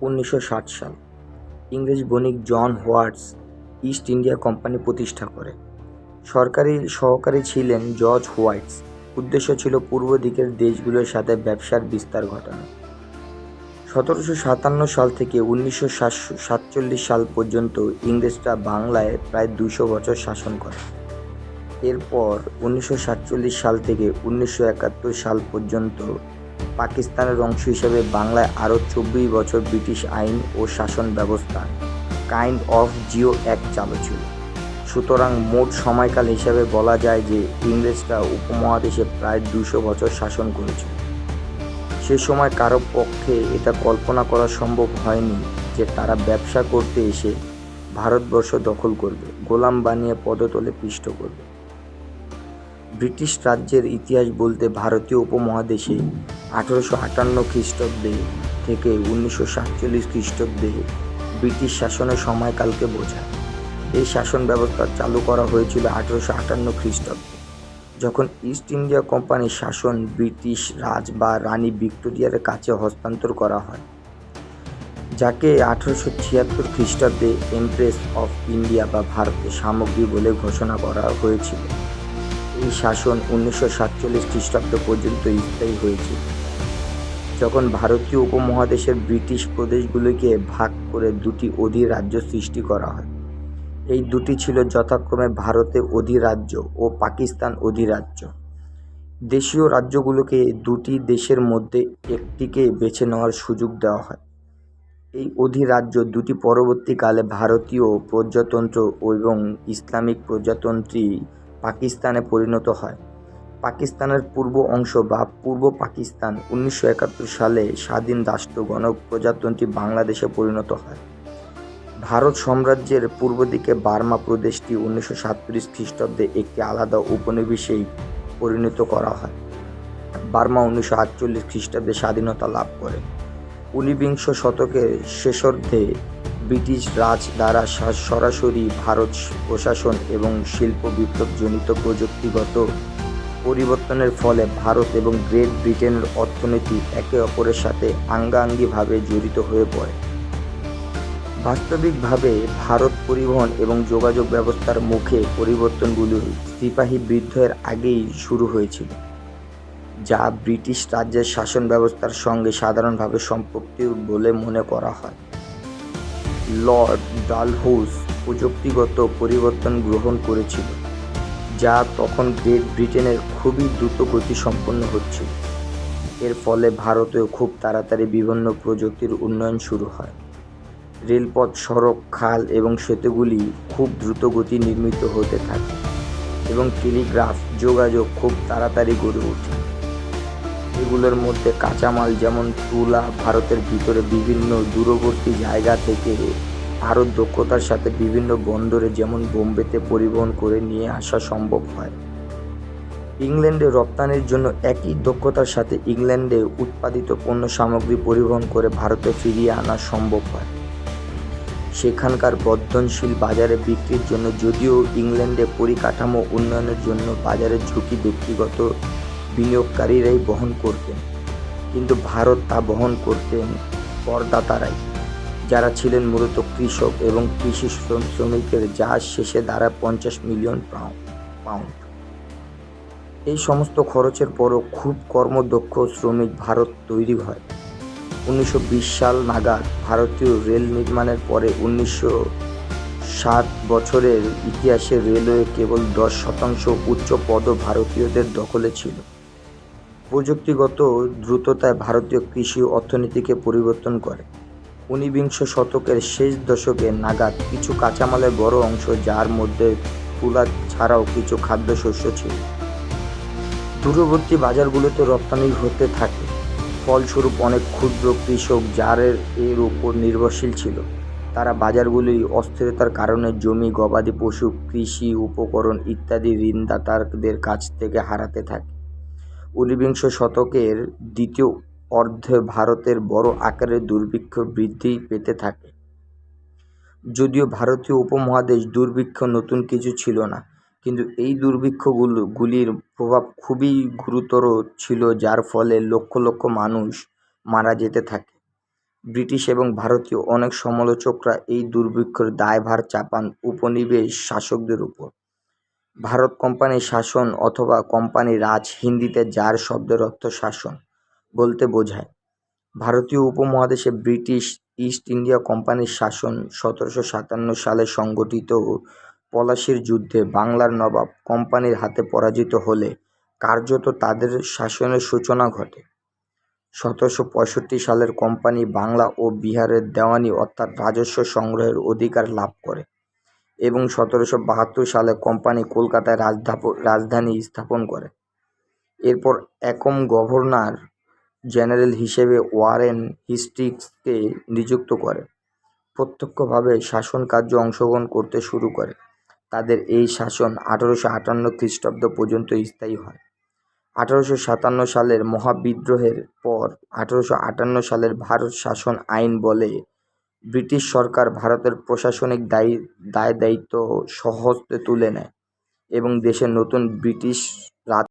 1960 সাল ইংরেজ বণিক জন হোয়াটস east India company প্রতিষ্ঠা করে। সরকারি সহকারী ছিলেন জর্জ হোয়াইটস। উদ্দেশ্য ছিল পূর্ব দিকের দেশগুলোর সাথে ব্যবসার বিস্তার ঘটানো। 1757 সাল থেকে 1947 সাল পর্যন্ত ইংরেজরা বাংলায় প্রায় 200 বছর শাসন করে। এরপর 1947 সাল থেকে 1971 সাল পর্যন্ত পাকিস্তানের অংশ হিসেবে বাংলায় আরও 24 বছর ব্রিটিশ আইন ও শাসন ব্যবস্থা কাইন্ড অফ জিও অ্যাক্ট চালু ছিল। সুতরাং মোট সময়কাল হিসাবে বলা যায় যে ইংরেজরা উপমহাদেশে প্রায় 200 বছর শাসন করেছিল। সে সময় কারো পক্ষে এটা কল্পনা করা সম্ভব হয়নি যে তারা ব্যবসা করতে এসে ভারতবর্ষ দখল করবে, গোলাম বানিয়ে পদতলে পিষ্ট করবে। ব্রিটিশ রাজ্যের ইতিহাস বলতে ভারতীয় উপমহাদেশে 1858 খ্রিস্টাব্দে থেকে 1947 খ্রিস্টাব্দে ব্রিটিশ শাসনের সময়কালকে বোঝায়। এই শাসন ব্যবস্থা চালু করা হয়েছিল 1858 খ্রিস্টাব্দে, যখন ইস্ট ইন্ডিয়া কোম্পানির শাসন ব্রিটিশ রাজ বা রানী ভিক্টোরিয়ার কাছে হস্তান্তর করা হয়, যাকে 1876 খ্রিস্টাব্দে এমপ্রেস অফ ইন্ডিয়া বা ভারতের সামগ্রী বলে ঘোষণা করা হয়েছিল। এই শাসন 1947 খ্রিস্টাব্দ পর্যন্ত স্থায়ী হয়েছিল, যখন ভারতীয় উপমহাদেশের ব্রিটিশ প্রদেশগুলিকে ভাগ করে দুটি অধিরাজ্য সৃষ্টি করা হয়। এই দুটি ছিল যথাক্রমে ভারতের অধিরাজ্য ও পাকিস্তান অধিরাজ্য। দেশীয় রাজ্যগুলোকে দুটি দেশের মধ্যে একটিকে বেছে নেওয়ার সুযোগ দেওয়া হয়। এই অধিরাজ্য দুটি পরবর্তীকালে ভারতীয় প্রজাতন্ত্র এবং ইসলামিক প্রজাতন্ত্রী পাকিস্তানে পরিণত হয়। পাকিস্তানের পূর্ব অংশ বা পূর্ব পাকিস্তান 1971 সালে স্বাধীন রাষ্ট্র গণপ্রজাতন্ত্রী বাংলাদেশে পরিণত হয়। ভারত সাম্রাজ্যের পূর্ব দিকে বার্মা প্রদেশটি 1937 খ্রিস্টাব্দে একটি আলাদা উপনিবেশে পরিণত করা হয়। বার্মা 1948 খ্রিস্টাব্দে স্বাধীনতা লাভ করে। 19বিংশ শতকের শেষার্ধে ব্রিটিশ রাজ দ্বারা সরাসরি ভারত প্রশাসন এবং শিল্প বিপ্লবজনিত প্রযুক্তিগত পরিবর্তনের ফলে ভারত এবং গ্রেট ব্রিটেনের অর্থনীতি একে অপরের সাথে আঙ্গাঙ্গিভাবে জড়িত হয়ে পড়ে। বাস্তবিকভাবে ভারত পরিবহন এবং যোগাযোগ ব্যবস্থার মুখে পরিবর্তনগুলো সিপাহী বিদ্রোহের আগেই শুরু হয়েছিল, যা ব্রিটিশ রাজ্যের শাসন ব্যবস্থার সঙ্গে সাধারণভাবে সম্পর্কিত বলে মনে করা হয়। লর্ড ডালহৌসি প্রযুক্তিগত পরিবর্তন গ্রহণ করেছিল, যা তখন গ্রেট ব্রিটেনের খুবই দ্রুত গতি সম্পন্ন হচ্ছিল। এর ফলে ভারতেও খুব তাড়াতাড়ি বিভিন্ন প্রযুক্তির উন্নয়ন শুরু হয়। রেলপথ, সড়ক, খাল এবং সেতুগুলি খুব দ্রুতগতি নির্মিত হতে থাকে এবং টেলিগ্রাফ যোগাযোগ খুব তাড়াতাড়ি গড়ে ওঠে। এগুলোর মধ্যে কাঁচামাল যেমন তুলা ভারতের ভিতরে বিভিন্ন দূরবর্তী জায়গা থেকে আরও দক্ষতার সাথে বিভিন্ন বন্দরে যেমন বোম্বেতে পরিবহন করে নিয়ে আসা সম্ভব হয়। ইংল্যান্ডে রপ্তানির জন্য একই দক্ষতার সাথে ইংল্যান্ডে উৎপাদিত পণ্য সামগ্রী পরিবহন করে ভারতে ফিরিয়ে আনা সম্ভব হয়। সেখানকার বর্ধনশীল বাজারে বিক্রির জন্য যদিও ইংল্যান্ডে পরিকাঠামো উন্নয়নের জন্য বাজারের ঝুঁকি ব্যক্তিগত বিনিয়োগকারীরাই বহন করতেন, কিন্তু ভারত তা বহন করতেন করদাতারাই, যারা ছিলেন মূলত কৃষক এবং কৃষি শ্রমিকের, যা শেষে দাঁড়ায় 50 মিলিয়ন পাউন্ড। এই সমস্ত খরচের পরও খুব কর্মদক্ষ শ্রমিক ভারত তৈরি হয়। 1920 সাল নাগাদ ভারতীয় রেল নির্মাণের পরে 1960 বছরের ইতিহাসে রেলওয়ে কেবল 10% উচ্চ পদও ভারতীয়দের দখলে ছিল। প্রযুক্তিগত দ্রুততায় ভারতীয় কৃষি অর্থনীতিকে পরিবর্তন করে। 19বিংশ শতকের শেষ দশকে নাগাদ কিছু কাঁচামালের বড় অংশ, যার মধ্যে তুলা ছাড়াও কিছু খাদ্যশস্য ছিল, দূরবর্তী বাজারগুলোতে রপ্তানি হতে থাকে। ফলস্বরূপ অনেক ক্ষুদ্র কৃষক যারা এর উপর নির্ভরশীল ছিল, তারা বাজারগুলি অস্থিরতার কারণে জমি, গবাদি পশু, কৃষি উপকরণ ইত্যাদি ঋণদাতাদের কাছ থেকে হারাতে থাকে। 19বিংশ শতকের দ্বিতীয় অর্ধে ভারতের বড় আকারের দুর্ভিক্ষ বৃদ্ধি পেতে থাকে। যদিও ভারতীয় উপমহাদেশ দুর্ভিক্ষ নতুন কিছু ছিল না, কিন্তু এই দুর্ভিক্ষগুলির প্রভাব খুবই গুরুতর ছিল, যার ফলে লক্ষ লক্ষ মানুষ মারা যেতে থাকে। ব্রিটিশ এবং ভারতীয় অনেক সমালোচকরা এই দুর্ভিক্ষের দায়ভার চাপান উপনিবেশ শাসকদের উপর। ভারত কোম্পানি শাসন অথবা কোম্পানি রাজ হিন্দিতে যার শব্দের অর্থ শাসন বলতে বোঝায়। ভারতীয় উপমহাদেশে ব্রিটিশ ইস্ট ইন্ডিয়া কোম্পানির শাসন 1757 সালে সংগঠিত পলাশির যুদ্ধে বাংলার নবাব কোম্পানির হাতে পরাজিত হলে কার্যত তাদের শাসনের সূচনা ঘটে। 1765 সালের কোম্পানি বাংলা ও বিহারের দেওয়ানি অর্থাৎ রাজস্ব সংগ্রহের অধিকার লাভ করে এবং 1772 সালে কোম্পানি কলকাতায় রাজধানী স্থাপন করে। এরপর একম গভর্নর জেনারেল হিসেবে ওয়ারেন হেস্টিংসকে নিযুক্ত করে প্রত্যক্ষভাবে শাসন কার্যে অংশগ্রহণ করতে শুরু করে। তাদের এই শাসন 1858 খ্রিস্টাব্দ পর্যন্ত স্থায়ী হয়। 1857 সালের মহাবিদ্রোহের পর 1858 সালের ভারত শাসন আইন বলে ব্রিটিশ সরকার ভারতের প্রশাসনিক দায়-দায়িত্ব স্বহস্তে তুলে নেয় এবং দেশে নতুন ব্রিটিশ রাজ